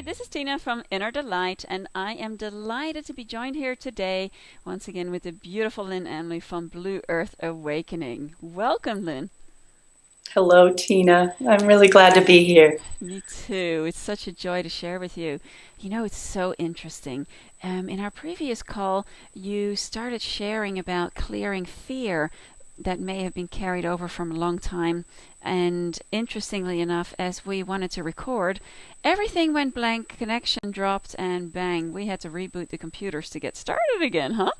this is Tina from Inner Delight, and I am delighted to be joined here today once again with the beautiful Lynn Amlie from Blue Earth Awakening. Welcome, Lynn. Hello, Tina. I'm really glad to be here. Me too. It's such a joy to share with you. You know, it's so interesting. In our previous call, you started sharing about clearing fear that may have been carried over from a long time. And interestingly enough, as we wanted to record, everything went blank, connection dropped, and bang, we had to reboot the computers to get started again, huh?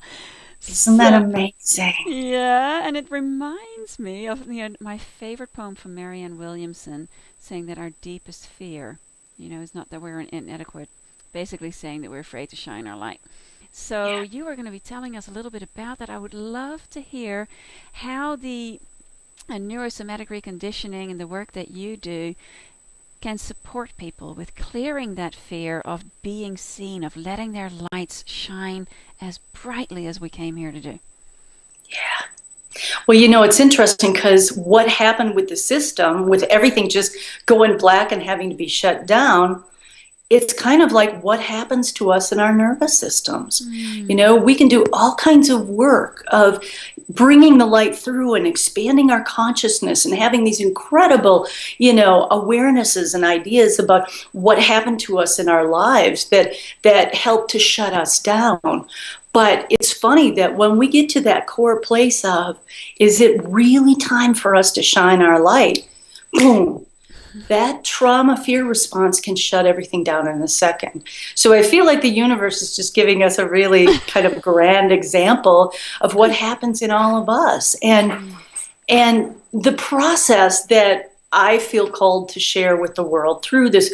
Isn't that So, amazing? yeah, and it reminds me of my favorite poem from Marianne Williamson, saying that our deepest fear, is not that we're inadequate, basically saying that we're afraid to shine our light. So Yeah. you are going to be telling us a little bit about that. I would love to hear how the neurosomatic reconditioning and the work that you do can support people with clearing that fear of being seen, of letting their lights shine as brightly as we came here to do. Yeah. Well, it's interesting because what happened with the system, with everything just going black and having to be shut down, it's kind of like what happens to us in our nervous systems. Mm. We can do all kinds of work of bringing the light through and expanding our consciousness and having these incredible, awarenesses and ideas about what happened to us in our lives that help to shut us down. But it's funny that when we get to that core place of, is it really time for us to shine our light? Boom. That trauma fear response can shut everything down in a second. So I feel like the universe is just giving us a really kind of grand example of what happens in all of us. And the process that I feel called to share with the world through this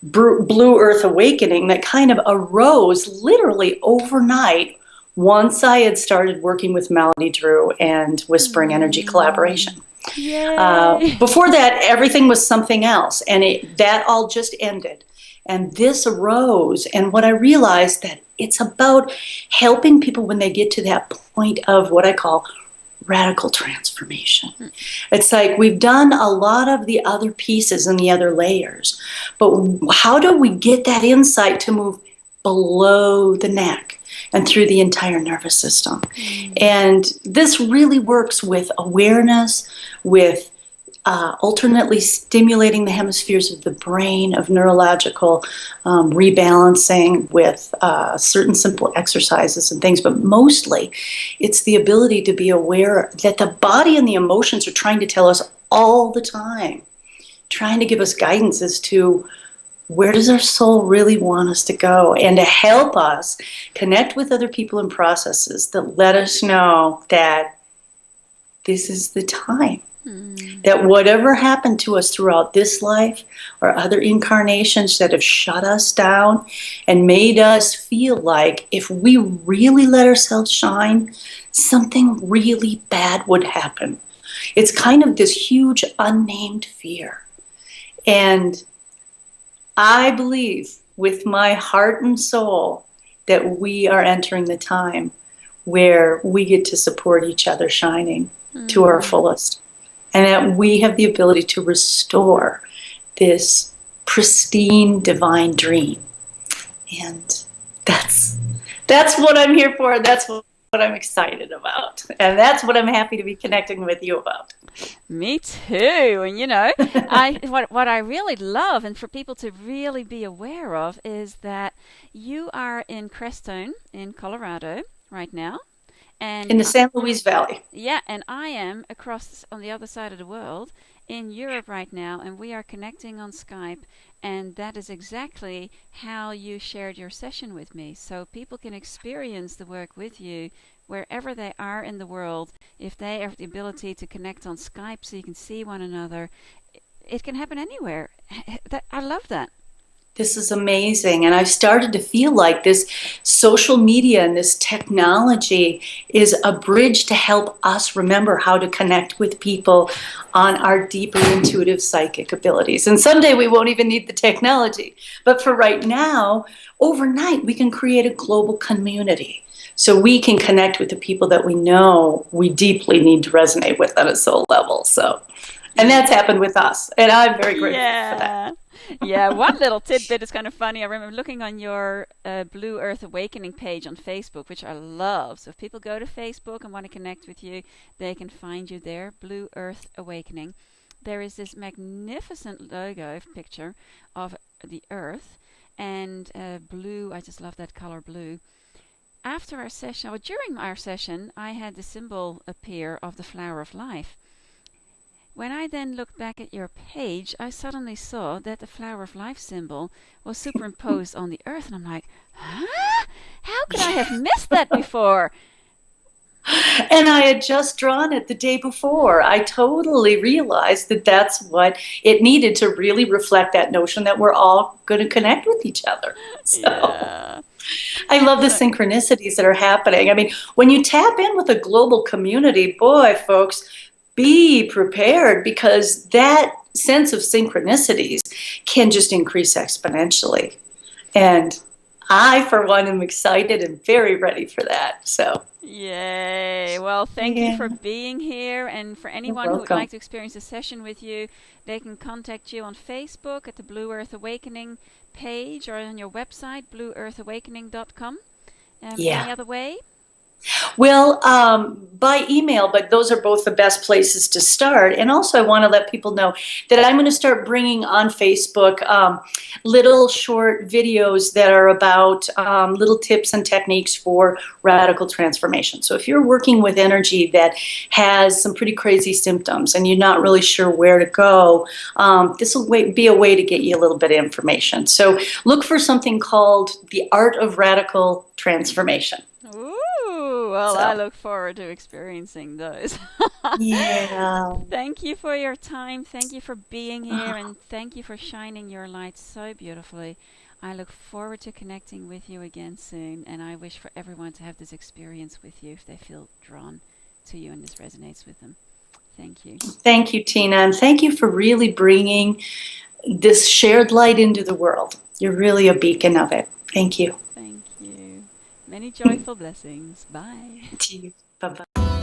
Blue Earth Awakening that kind of arose literally overnight once I had started working with Melody Drew and Whispering Energy Mm. Collaboration. Yay! Before that, everything was something else, and that all just ended. And this arose, and what I realized that it's about helping people when they get to that point of what I call radical transformation. It's like we've done a lot of the other pieces and the other layers, but how do we get that insight to move below the neck and through the entire nervous system? And this really works with awareness, with alternately stimulating the hemispheres of the brain, of neurological rebalancing with certain simple exercises and things. But mostly, it's the ability to be aware that the body and the emotions are trying to tell us all the time, trying to give us guidance as to where does our soul really want us to go, and to help us connect with other people and processes that let us know that this is the time. That whatever happened to us throughout this life or other incarnations that have shut us down and made us feel like if we really let ourselves shine, something really bad would happen. It's kind of this huge unnamed fear. And I believe with my heart and soul that we are entering the time where we get to support each other shining to our fullest, and that we have the ability to restore this pristine divine dream. And that's what I'm here for. That's what I'm excited about. And that's what I'm happy to be connecting with you about. Me too. And I what I really love, and for people to really be aware of, is that you are in Crestone in Colorado right now. And In the San Luis Valley. yeah, and I am across on the other side of the world in Europe right now, and we are connecting on Skype. And that is exactly how you shared your session with me. So people can experience the work with you wherever they are in the world. If they have the ability to connect on Skype so you can see one another, it can happen anywhere. I love that. This is amazing. And I've started to feel like this social media and this technology is a bridge to help us remember how to connect with people on our deeper intuitive psychic abilities. And someday we won't even need the technology. But for right now, overnight, we can create a global community. So we can connect with the people that we know we deeply need to resonate with on a soul level. And that's happened with us. And I'm very grateful for that. Yeah. Yeah, one little tidbit is kind of funny. I remember looking on your Blue Earth Awakening page on Facebook, which I love. So if people go to Facebook and want to connect with you, they can find you there, Blue Earth Awakening. There is this magnificent logo picture of the Earth and blue. I just love that color blue. After our session, or during our session, I had the symbol appear of the flower of life. When I then looked back at your page, I suddenly saw that the flower of life symbol was superimposed on the earth, and I'm like, huh? How could I have missed that before? And I had just drawn it the day before. I totally realized that that's what it needed to really reflect that notion that we're all going to connect with each other. So Yeah. I love the synchronicities that are happening. I mean, when you tap in with a global community, boy, folks, be prepared, because that sense of synchronicities can just increase exponentially. And I, for one, am excited and very ready for that. So, Yay. Well, thank you yeah, for being here. And for you're anyone who would welcome. like to experience a session with you, they can contact you on Facebook at the Blue Earth Awakening page or on your website, blueearthawakening.com. Yeah. Any other way? Well, by email, but those are both the best places to start. And also, I want to let people know that I'm going to start bringing on Facebook little short videos that are about little tips and techniques for radical transformation. So if you're working with energy that has some pretty crazy symptoms and you're not really sure where to go, this will be a way to get you a little bit of information. So look for something called The Art of Radical Transformation. Ooh, well, I So, look forward to experiencing those. yeah. Thank you for your time. Thank you for being here. And thank you for shining your light so beautifully. I look forward to connecting with you again soon. And I wish for everyone to have this experience with you if they feel drawn to you and this resonates with them. Thank you. Thank you, Tina. And thank you for really bringing this shared light into the world. You're really a beacon of it. Thank you. Thank you. Many joyful blessings. Bye. To you. Bye-bye.